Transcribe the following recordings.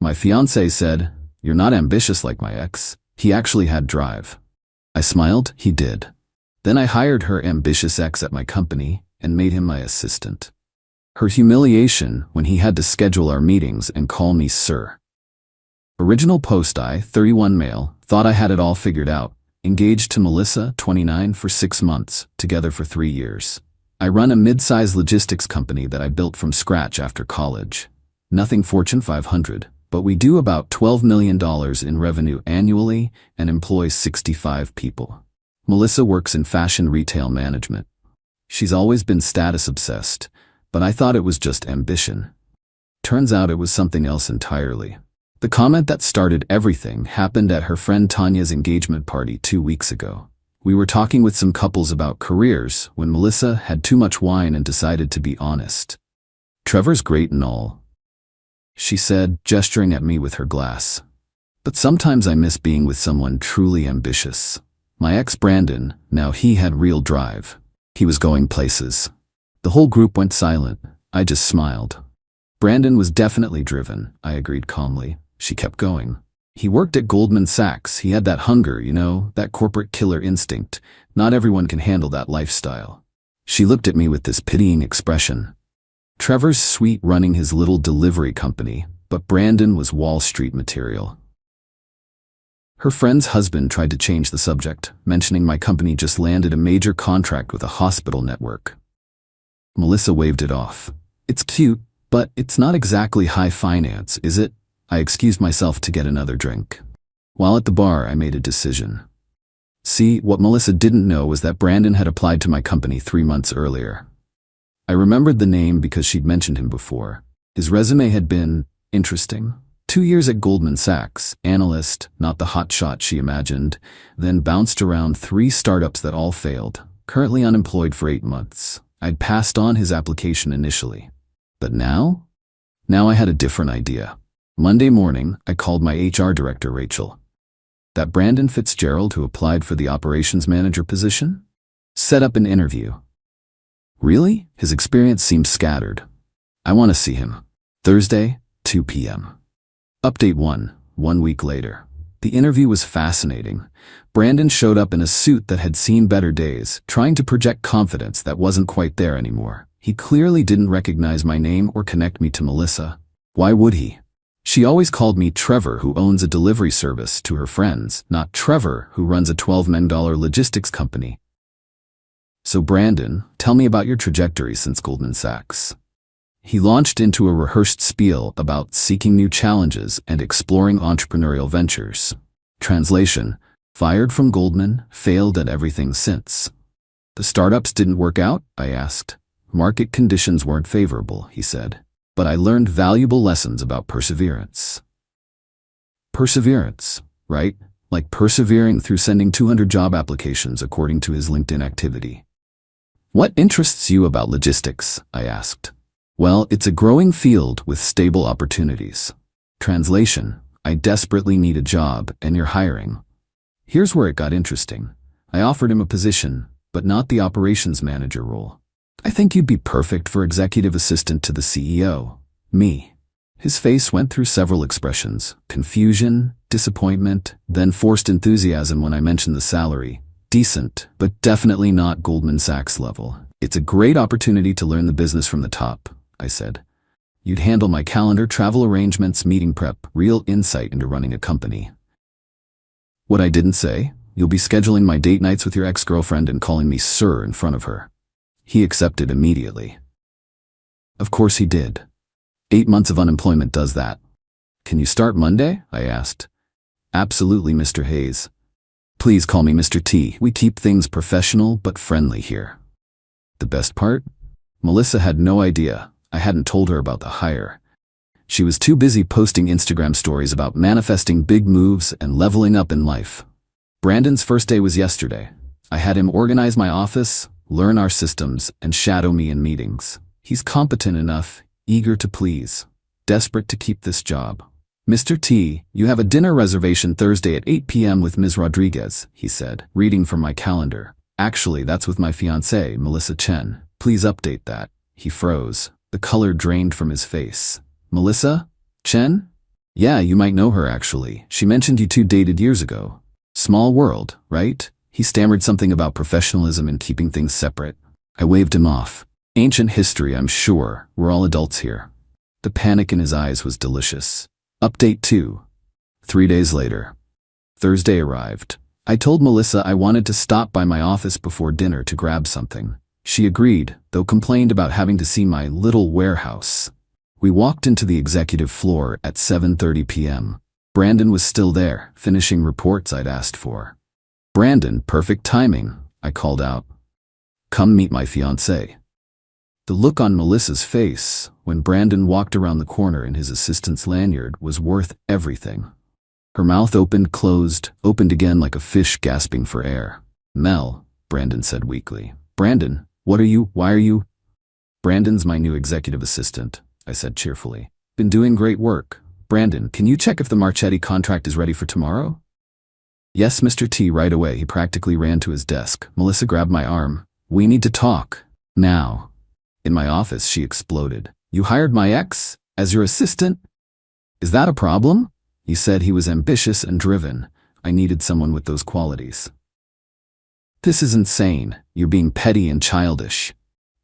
My fiancé said, "You're not ambitious like my ex. He actually had drive." I smiled. He did. Then I hired her ambitious ex at my company and made him my assistant. Her humiliation when he had to schedule our meetings and call me sir. Original post: I, 31 male, thought I had it all figured out. Engaged to Melissa, 29, for 6 months, together for 3 years. I run a mid-size logistics company that I built from scratch after college. Nothing Fortune 500, but we do about $12 million in revenue annually and employ 65 people. Melissa works in fashion retail management. She's always been status-obsessed, but I thought it was just ambition. Turns out it was something else entirely. The comment that started everything happened at her friend Tanya's engagement party 2 weeks ago. We were talking with some couples about careers when Melissa had too much wine and decided to be honest. "Trevor's great and all," she said, gesturing at me with her glass. "But sometimes I miss being with someone truly ambitious. My ex Brandon, now he had real drive. He was going places." The whole group went silent. I just smiled. "Brandon was definitely driven," I agreed calmly. She kept going. "He worked at Goldman Sachs. He had that hunger, you know, that corporate killer instinct. Not everyone can handle that lifestyle." She looked at me with this pitying expression. "Trevor's sweet running his little delivery company, but Brandon was Wall Street material." Her friend's husband tried to change the subject, mentioning my company just landed a major contract with a hospital network. Melissa waved it off. "It's cute, but it's not exactly high finance, is it?" I excused myself to get another drink. While at the bar, I made a decision. See, what Melissa didn't know was that Brandon had applied to my company 3 months earlier. I remembered the name because she'd mentioned him before. His resume had been interesting. 2 years at Goldman Sachs, analyst, not the hotshot she imagined, then bounced around 3 startups that all failed, currently unemployed for 8 months. I'd passed on his application initially. But now? Now I had a different idea. Monday morning, I called my HR director, Rachel. "That Brandon Fitzgerald who applied for the operations manager position? Set up an interview." "Really? His experience seems scattered. I want to see him. Thursday, 2 p.m. Update 1 week later. The interview was fascinating. Brandon showed up in a suit that had seen better days, trying to project confidence that wasn't quite there anymore. He clearly didn't recognize my name or connect me to Melissa. Why would he? She always called me Trevor, who owns a delivery service, to her friends, not Trevor, who runs a $12 million logistics company. "So Brandon, tell me about your trajectory since Goldman Sachs." He launched into a rehearsed spiel about seeking new challenges and exploring entrepreneurial ventures. Translation: fired from Goldman, failed at everything since. "The startups didn't work out?" I asked. "Market conditions weren't favorable," he said. "But I learned valuable lessons about perseverance." Perseverance, right? Like persevering through sending 200 job applications according to his LinkedIn activity. "What interests you about logistics?" I asked. "Well, it's a growing field with stable opportunities." Translation: I desperately need a job and you're hiring. Here's where it got interesting. I offered him a position, but not the operations manager role. "I think you'd be perfect for executive assistant to the CEO." Me. His face went through several expressions: confusion, disappointment, then forced enthusiasm when I mentioned the salary. "Decent, but definitely not Goldman Sachs level. It's a great opportunity to learn the business from the top," I said. "You'd handle my calendar, travel arrangements, meeting prep, real insight into running a company." What I didn't say: you'll be scheduling my date nights with your ex-girlfriend and calling me sir in front of her. He accepted immediately. Of course he did. 8 months of unemployment does that. "Can you start Monday?" I asked. "Absolutely, Mr. Hayes. Please call me Mr. T. We keep things professional but friendly here." The best part? Melissa had no idea. I hadn't told her about the hire. She was too busy posting Instagram stories about manifesting big moves and leveling up in life. Brandon's first day was yesterday. I had him organize my office, learn our systems, and shadow me in meetings. He's competent enough, eager to please, desperate to keep this job. "Mr. T, you have a dinner reservation Thursday at 8 p.m. with Ms. Rodriguez," he said, reading from my calendar. "Actually, that's with my fiancée, Melissa Chen. Please update that." He froze. The color drained from his face. "Melissa? Chen?" Yeah, you might know her actually. She mentioned you two dated years ago. Small world, right? He stammered something about professionalism and keeping things separate. I waved him off. Ancient history, I'm sure. We're all adults here. The panic in his eyes was delicious. Update 2. 3 days later. Thursday arrived. I told Melissa I wanted to stop by my office before dinner to grab something. She agreed, though complained about having to see my little warehouse. We walked into the executive floor at 7:30 p.m. Brandon was still there, finishing reports I'd asked for. Brandon, perfect timing, I called out. Come meet my fiancée. The look on Melissa's face when Brandon walked around the corner in his assistant's lanyard was worth everything. Her mouth opened, closed, opened again like a fish gasping for air. Mel, Brandon said weakly. Brandon, why are you? Brandon's my new executive assistant, I said cheerfully. Been doing great work. Brandon, can you check if the Marchetti contract is ready for tomorrow? Yes, Mr. T, right away. He practically ran to his desk. Melissa grabbed my arm. We need to talk. Now. In my office, she exploded. You hired my ex as your assistant? Is that a problem? He said he was ambitious and driven. I needed someone with those qualities. This is insane. You're being petty and childish.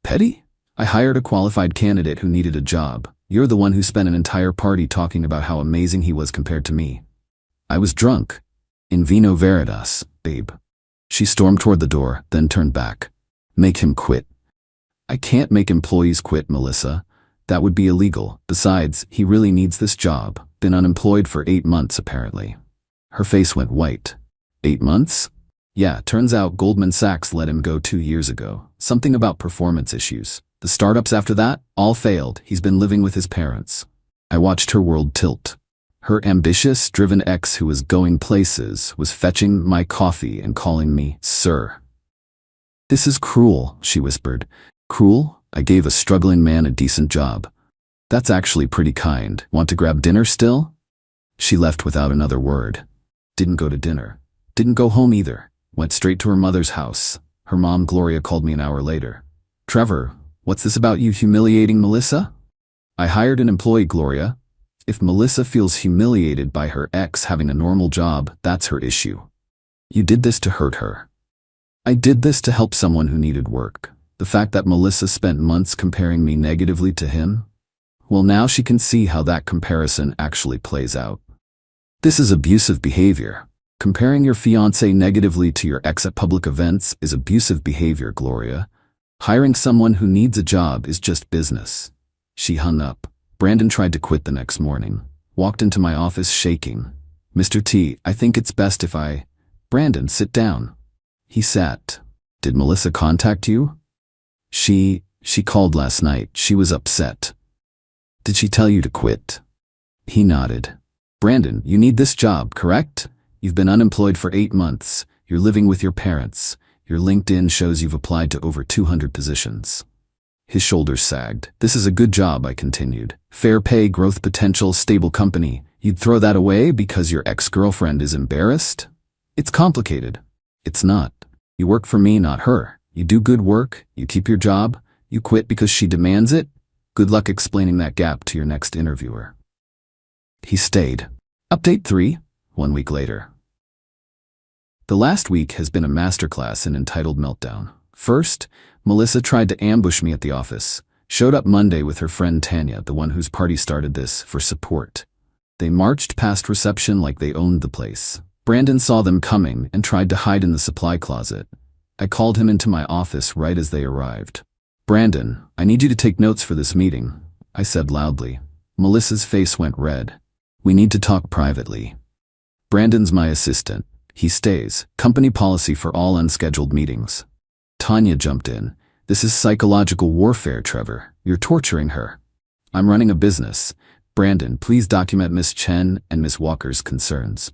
Petty? I hired a qualified candidate who needed a job. You're the one who spent an entire party talking about how amazing he was compared to me. I was drunk. In vino veritas, babe. She stormed toward the door, then turned back. Make him quit. I can't make employees quit, Melissa. That would be illegal. Besides, he really needs this job. Been unemployed for 8 months, apparently. Her face went white. 8 months? Yeah, turns out Goldman Sachs let him go 2 years ago. Something about performance issues. The startups after that, all failed. He's been living with his parents. I watched her world tilt. Her ambitious, driven ex who was going places was fetching my coffee and calling me sir. This is cruel, she whispered. Cruel? I gave a struggling man a decent job. That's actually pretty kind. Want to grab dinner still? She left without another word. Didn't go to dinner. Didn't go home either. Went straight to her mother's house. Her mom, Gloria, called me an hour later. Trevor, what's this about you humiliating Melissa? I hired an employee, Gloria. If Melissa feels humiliated by her ex having a normal job, that's her issue. You did this to hurt her. I did this to help someone who needed work. The fact that Melissa spent months comparing me negatively to him? Well, now she can see how that comparison actually plays out. This is abusive behavior. Comparing your fiancé negatively to your ex at public events is abusive behavior, Gloria. Hiring someone who needs a job is just business. She hung up. Brandon tried to quit the next morning. Walked into my office shaking. Mr. T, I think it's best if I... Brandon, sit down. He sat. Did Melissa contact you? She called last night. She was upset. Did she tell you to quit? He nodded. Brandon, you need this job, correct? You've been unemployed for 8 months. You're living with your parents. Your LinkedIn shows you've applied to over 200 positions. His shoulders sagged. This is a good job, I continued. Fair pay, growth potential, stable company. You'd throw that away because your ex-girlfriend is embarrassed? It's complicated. It's not. You work for me, not her. You do good work, you keep your job, you quit because she demands it. Good luck explaining that gap to your next interviewer. He stayed. Update 3, 1 week later. The last week has been a masterclass in entitled meltdown. First, Melissa tried to ambush me at the office. Showed up Monday with her friend Tanya, the one whose party started this, for support. They marched past reception like they owned the place. Brandon saw them coming and tried to hide in the supply closet. I called him into my office right as they arrived. Brandon, I need you to take notes for this meeting, I said loudly. Melissa's face went red. We need to talk privately. Brandon's my assistant. He stays. Company policy for all unscheduled meetings. Tanya jumped in. This is psychological warfare, Trevor. You're torturing her. I'm running a business. Brandon, please document Miss Chen and Miss Walker's concerns.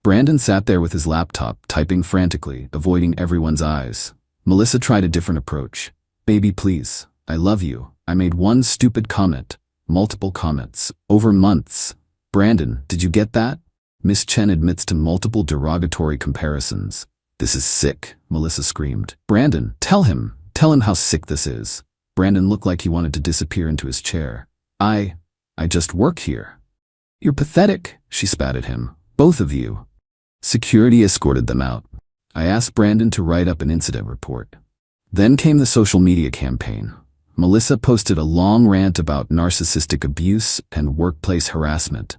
Brandon sat there with his laptop, typing frantically, avoiding everyone's eyes. Melissa tried a different approach. Baby, please. I love you. I made one stupid comment. Multiple comments. Over months. Brandon, did you get that? Miss Chen admits to multiple derogatory comparisons. This is sick, Melissa screamed. Brandon, tell him how sick this is. Brandon looked like he wanted to disappear into his chair. I just work here. You're pathetic, she spat at him. Both of you. Security escorted them out. I asked Brandon to write up an incident report. Then came the social media campaign. Melissa posted a long rant about narcissistic abuse and workplace harassment.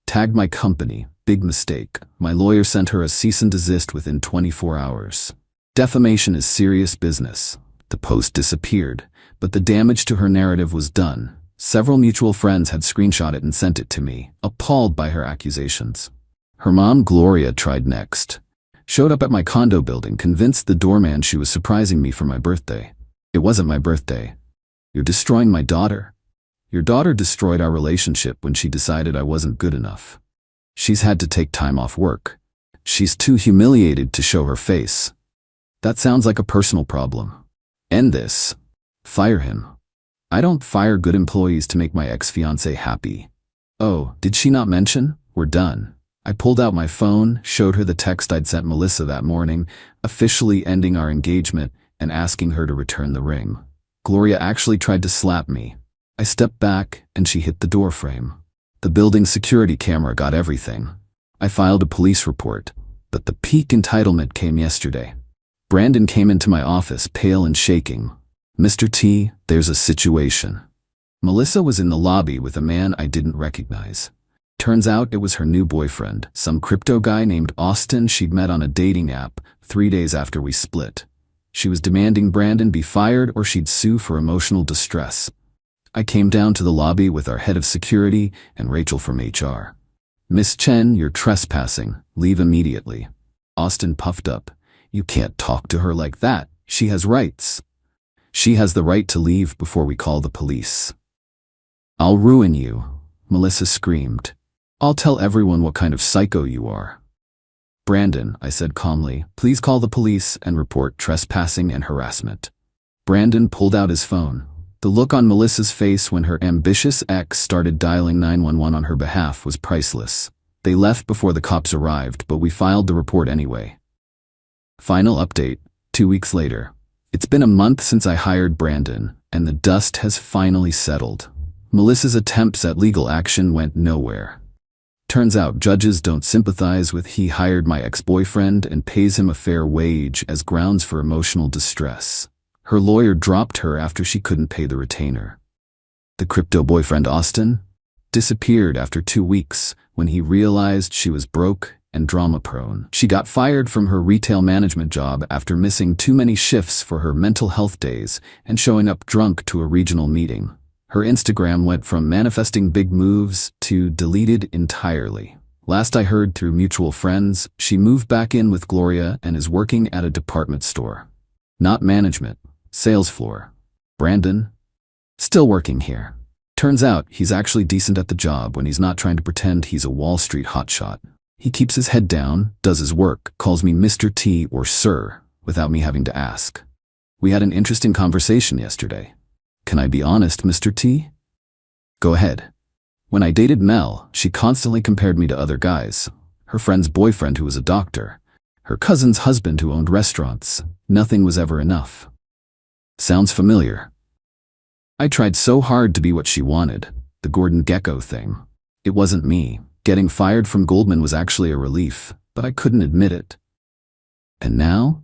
Tagged my company. Big mistake. My lawyer sent her a cease and desist within 24 hours. Defamation is serious business. The post disappeared, but the damage to her narrative was done. Several mutual friends had screenshot it and sent it to me, appalled by her accusations. Her mom, Gloria, tried next. Showed up at my condo building, convinced the doorman she was surprising me for my birthday. It wasn't my birthday. You're destroying my daughter. Your daughter destroyed our relationship when she decided I wasn't good enough. She's had to take time off work. She's too humiliated to show her face. That sounds like a personal problem. End this. Fire him. I don't fire good employees to make my ex-fiancée happy. Oh, did she not mention? We're done. I pulled out my phone, showed her the text I'd sent Melissa that morning, officially ending our engagement and asking her to return the ring. Gloria actually tried to slap me. I stepped back and she hit the door frame. The building's security camera got everything. I filed a police report, but the peak entitlement came yesterday. Brandon came into my office, pale and shaking. Mr. T, there's a situation. Melissa was in the lobby with a man I didn't recognize. Turns out it was her new boyfriend, some crypto guy named Austin she'd met on a dating app 3 days after we split. She was demanding Brandon be fired or she'd sue for emotional distress. I came down to the lobby with our head of security and Rachel from HR. Miss Chen, you're trespassing. Leave immediately. Austin puffed up. You can't talk to her like that. She has rights. She has the right to leave before we call the police. I'll ruin you, Melissa screamed. I'll tell everyone what kind of psycho you are. Brandon, I said calmly, please call the police and report trespassing and harassment. Brandon pulled out his phone. The look on Melissa's face when her ambitious ex started dialing 911 on her behalf was priceless. They left before the cops arrived, but we filed the report anyway. Final update, 2 weeks later. It's been a month since I hired Brandon, and the dust has finally settled. Melissa's attempts at legal action went nowhere. Turns out judges don't sympathize with he hired my ex-boyfriend and pays him a fair wage as grounds for emotional distress. Her lawyer dropped her after she couldn't pay the retainer. The crypto boyfriend Austin disappeared after 2 weeks when he realized she was broke and drama-prone. She got fired from her retail management job after missing too many shifts for her mental health days and showing up drunk to a regional meeting. Her Instagram went from manifesting big moves to deleted entirely. Last I heard through mutual friends, she moved back in with Gloria and is working at a department store. Not management, sales floor. Brandon? Still working here. Turns out he's actually decent at the job when he's not trying to pretend he's a Wall Street hotshot. He keeps his head down, does his work, calls me Mr. T or Sir, without me having to ask. We had an interesting conversation yesterday. Can I be honest, Mr. T? Go ahead. When I dated Mel, she constantly compared me to other guys. Her friend's boyfriend who was a doctor. Her cousin's husband who owned restaurants. Nothing was ever enough. Sounds familiar. I tried so hard to be what she wanted, the Gordon Gekko thing. It wasn't me. Getting fired from Goldman was actually a relief, but I couldn't admit it. And now?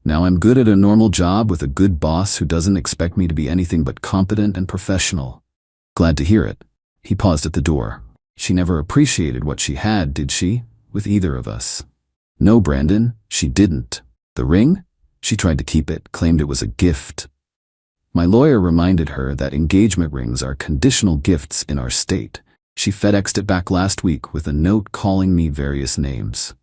Now I'm good at a normal job with a good boss who doesn't expect me to be anything but competent and professional. Glad to hear it. He paused at the door. She never appreciated what she had, did she? With either of us. No, Brandon, she didn't. The ring? She tried to keep it, claimed it was a gift. My lawyer reminded her that engagement rings are conditional gifts in our state. She FedExed it back last week with a note calling me various names.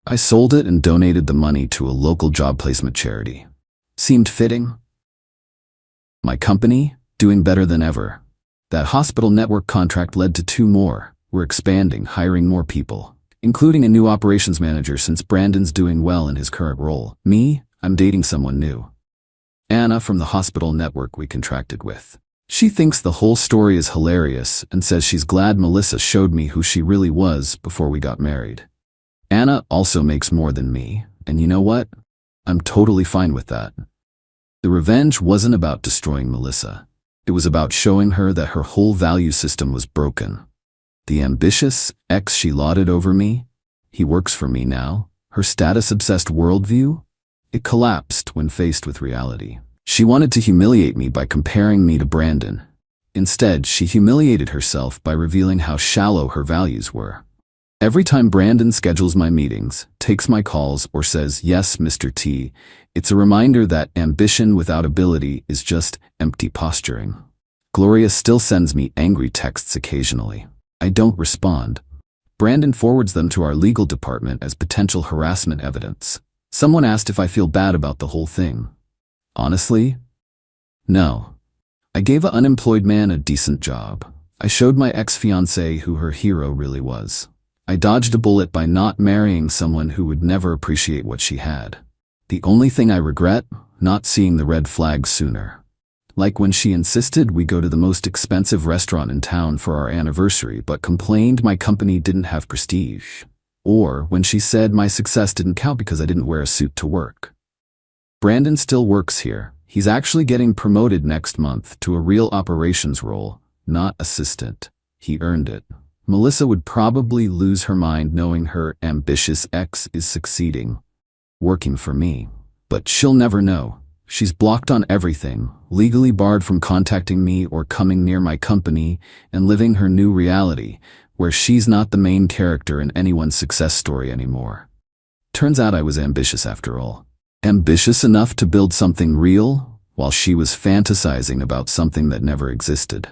I sold it and donated the money to a local job placement charity. Seemed fitting. My company, doing better than ever. That hospital network contract led to 2 more. We're expanding, hiring more people, including a new operations manager since Brandon's doing well in his current role. Me, I'm dating someone new. Anna from the hospital network we contracted with. She thinks the whole story is hilarious and says she's glad Melissa showed me who she really was before we got married. Anna also makes more than me, and you know what? I'm totally fine with that. The revenge wasn't about destroying Melissa. It was about showing her that her whole value system was broken. The ambitious ex she lauded over me? He works for me now? Her status-obsessed worldview? It collapsed when faced with reality. She wanted to humiliate me by comparing me to Brandon. Instead, she humiliated herself by revealing how shallow her values were. Every time Brandon schedules my meetings, takes my calls, or says, "Yes, Mr. T," it's a reminder that ambition without ability is just empty posturing. Gloria still sends me angry texts occasionally. I don't respond. Brandon forwards them to our legal department as potential harassment evidence. Someone asked if I feel bad about the whole thing. Honestly, no. I gave an unemployed man a decent job. I showed my ex-fiancée who her hero really was. I dodged a bullet by not marrying someone who would never appreciate what she had. The only thing I regret, not seeing the red flag sooner. Like when she insisted we go to the most expensive restaurant in town for our anniversary but complained my company didn't have prestige. Or when she said my success didn't count because I didn't wear a suit to work. Brandon still works here. He's actually getting promoted next month to a real operations role, not assistant. He earned it. Melissa would probably lose her mind knowing her ambitious ex is succeeding, working for me. But she'll never know. She's blocked on everything, legally barred from contacting me or coming near my company, and living her new reality, where she's not the main character in anyone's success story anymore. Turns out I was ambitious after all. Ambitious enough to build something real, while she was fantasizing about something that never existed.